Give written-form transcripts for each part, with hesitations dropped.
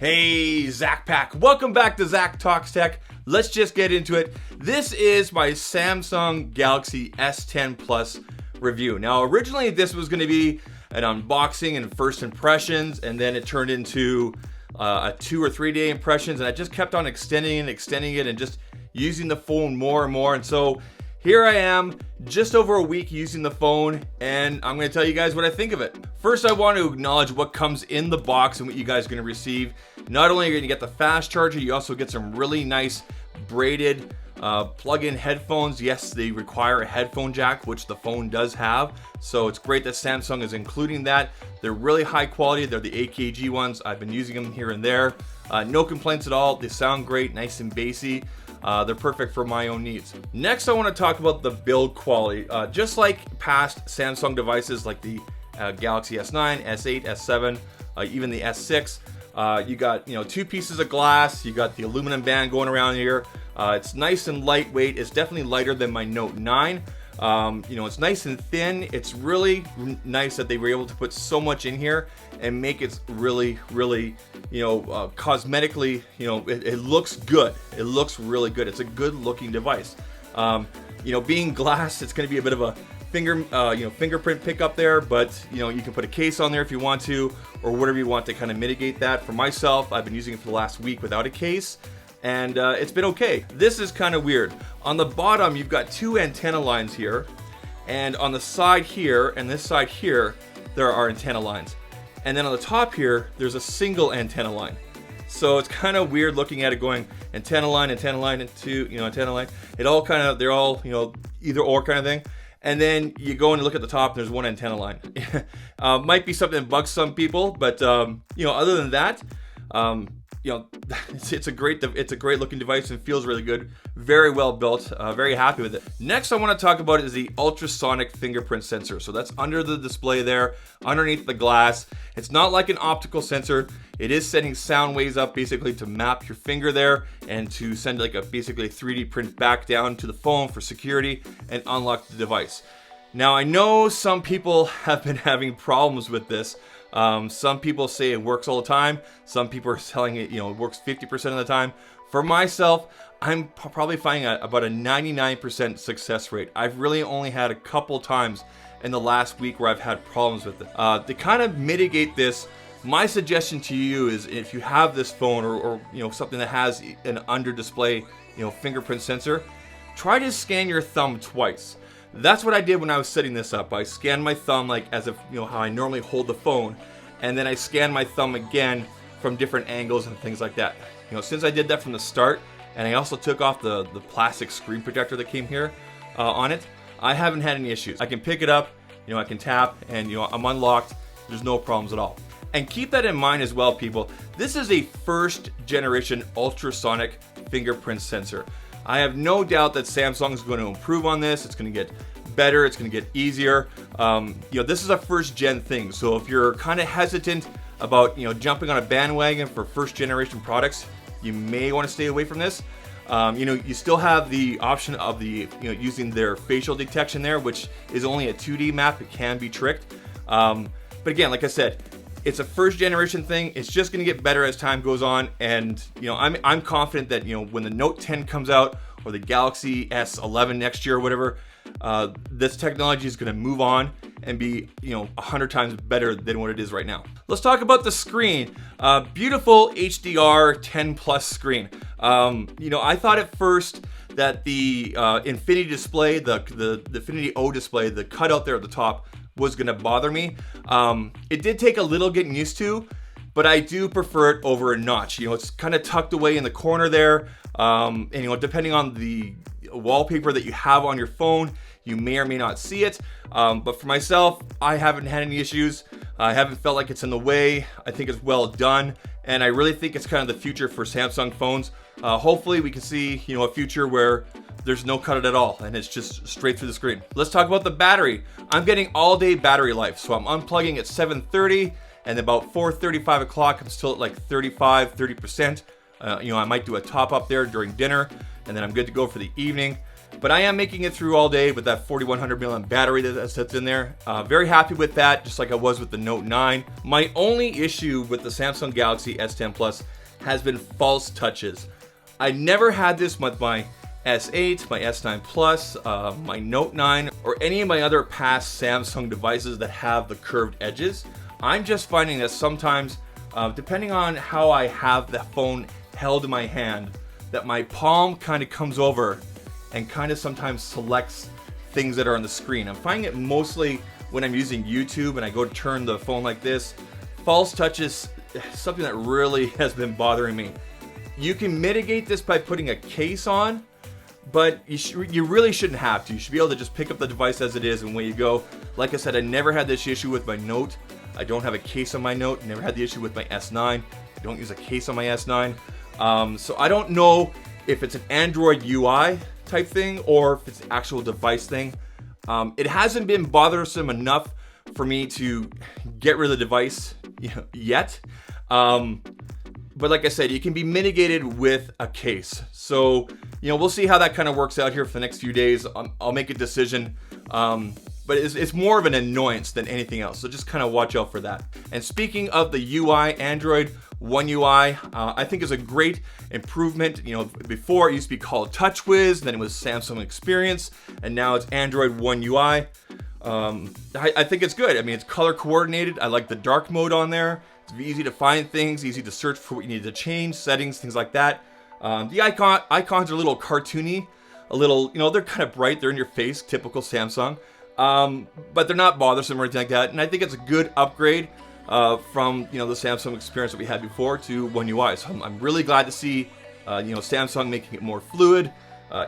Hey, Zach Pack. Welcome back to Zach Talks Tech. Let's just get into it. This is my Samsung Galaxy S10 Plus review. Now, originally this was going to be an unboxing and first impressions, and then it turned into a 2 or 3 day impressions, and I just kept on extending it and just using the phone more and more. And so here I am, just over a week using the phone, and I'm going to tell you guys what I think of it. First, I want to acknowledge what comes in the box and what you guys are going to receive. Not only are you going to get the fast charger, you also get some really nice braided plug-in headphones. Yes, they require a headphone jack, which the phone does have. So it's great that Samsung is including that. They're really high quality. They're the AKG ones. I've been using them here and there. No complaints at all. They sound great, nice and bassy. They're perfect for my own needs. Next, I want to talk about the build quality. Just like past Samsung devices like the Galaxy S9, S8, S7, even the S6, you got two pieces of glass. You got the aluminum band going around here. It's nice and lightweight. It's definitely lighter than my Note 9. It's nice and thin. It's really nice that they were able to put so much in here and make it really, cosmetically, it looks good. It looks really good. It's a good looking device. Being glass, it's going to be a bit of a fingerprint pickup there, but you can put a case on there if you want to, or whatever you want to kind of mitigate that. For myself, I've been using it for the last week without a case, and it's been okay. This is kind of weird. On the bottom, you've got two antenna lines here, and on the side here and this side here, there are antenna lines. And then on the top here, there's a single antenna line. So it's kind of weird looking at it going antenna line, and two, antenna line. They're all, either or kind of thing. And then you go and look at the top, and there's one antenna line. Might be something that bugs some people, but other than that, it's a great looking device and feels really good. Very well built. Very happy with it. Next, I want to talk about is the ultrasonic fingerprint sensor. So that's under the display there, underneath the glass. It's not like an optical sensor. It is sending sound waves up basically to map your finger there and to send basically a 3D print back down to the phone for security and unlock the device. Now, I know some people have been having problems with this. Some people say it works all the time. Some people are telling it, it works 50% of the time. For myself, I'm probably finding about a 99% success rate. I've really only had a couple times in the last week where I've had problems with it. To kind of mitigate this, my suggestion to you is if you have this phone or something that has an under display, fingerprint sensor, try to scan your thumb twice. That's what I did when I was setting this up. I scanned my thumb as if, how I normally hold the phone, and then I scanned my thumb again from different angles and things like that. Since I did that from the start, and I also took off the plastic screen protector that came here on it, I haven't had any issues. I can pick it up, I can tap, and I'm unlocked. There's no problems at all. And keep that in mind as well, people. This is a first generation ultrasonic fingerprint sensor. I have no doubt that Samsung is going to improve on this. It's going to get better. It's going to get easier. This is a first gen thing. So if you're kind of hesitant about, jumping on a bandwagon for first generation products, you may want to stay away from this. You still have the option of using their facial detection there, which is only a 2D map. It can be tricked. But again, like I said, it's a first generation thing. It's just going to get better as time goes on, and I'm confident that when the Note 10 comes out or the Galaxy S11 next year or whatever, this technology is going to move on and be 100 times better than what it is right now. Let's talk about the screen. Beautiful HDR 10 plus screen. I thought at first that the Infinity display, the Infinity O display, the cutout there at the top, was going to bother me. It did take a little getting used to, but I do prefer it over a notch. It's kind of tucked away in the corner there. And depending on the wallpaper that you have on your phone, you may or may not see it. But for myself, I haven't had any issues. I haven't felt like it's in the way. I think it's well done. And I really think it's kind of the future for Samsung phones. Hopefully we can see, a future where there's no cutout at all and it's just straight through the screen. Let's talk about the battery. I'm getting all day battery life. So I'm unplugging at 7:30, and about 4:30, 5 o'clock, I'm still at 30%. I might do a top up there during dinner, and then I'm good to go for the evening. But I am making it through all day with that 4100 mAh battery that's in there. Very happy with that, just like I was with the Note 9. My only issue with the Samsung Galaxy S10 Plus has been false touches. I never had this with my S8, my S9 Plus, my Note 9, or any of my other past Samsung devices that have the curved edges. I'm just finding that sometimes, depending on how I have the phone held in my hand, that my palm kind of comes over and kind of sometimes selects things that are on the screen. I'm finding it mostly when I'm using YouTube and I go to turn the phone like this. False touches, something that really has been bothering me. You can mitigate this by putting a case on, but you really shouldn't have to. You should be able to just pick up the device as it is and away you go. Like I said, I never had this issue with my Note. I don't have a case on my Note. Never had the issue with my S9. I don't use a case on my S9. So I don't know if it's an Android UI type thing or if it's an actual device thing. It hasn't been bothersome enough for me to get rid of the device yet. But like I said, it can be mitigated with a case. So, we'll see how that kind of works out here for the next few days. I'll make a decision. But it's more of an annoyance than anything else. So just kind of watch out for that. And speaking of the UI, Android One UI, I think is a great improvement. Before it used to be called TouchWiz, then it was Samsung Experience, and now it's Android One UI. I think it's good. I mean, it's color coordinated. I like the dark mode on there. It's easy to find things, easy to search for what you need to change, settings, things like that. The icons are a litthe cartoony, a little, they're kind of bright, they're in your face, typical Samsung. But they're not bothersome or anything like that. And I think it's a good upgrade from the Samsung experience that we had before to One UI. So I'm really glad to see Samsung making it more fluid,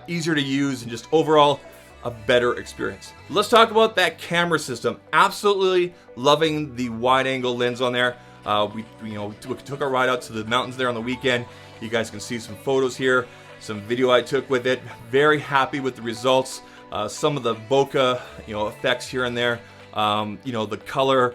easier to use, and just overall a better experience. Let's talk about that camera system. Absolutely loving the wide-angle lens on there. We took a ride out to the mountains there on the weekend. You guys can see some photos here, some video I took with it. Very happy with the results. Some of the bokeh, effects here and there. The color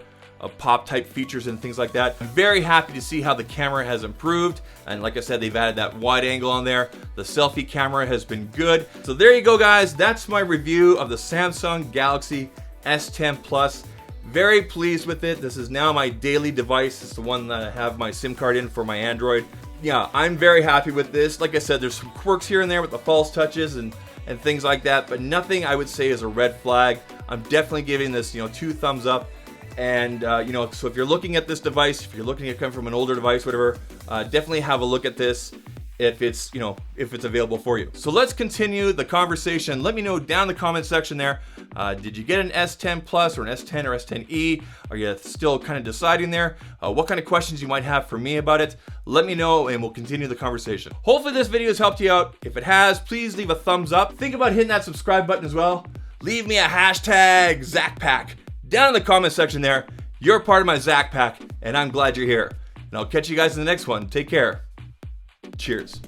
pop type features and things like that. I'm very happy to see how the camera has improved. And like I said, they've added that wide angle on there. The selfie camera has been good. So there you go, guys. That's my review of the Samsung Galaxy S10 Plus. Very pleased with it. This is now my daily device. It's the one that I have my SIM card in for my Android. Yeah, I'm very happy with this. Like I said, there's some quirks here and there with the false touches and things like that, but nothing I would say is a red flag. I'm definitely giving this, 2 thumbs up. And, so if you're looking at this device, if you're looking at coming from an older device, whatever, definitely have a look at this if it's available for you. So let's continue the conversation. Let me know down in the comment section there. Did you get an S10 Plus or an S10 or S10e? Are you still kind of deciding there? What kind of questions you might have for me about it? Let me know and we'll continue the conversation. Hopefully this video has helped you out. If it has, please leave a thumbs up. Think about hitting that subscribe button as well. Leave me a hashtag ZachPack down in the comment section there. You're part of my ZachPack and I'm glad you're here. And I'll catch you guys in the next one. Take care. Cheers.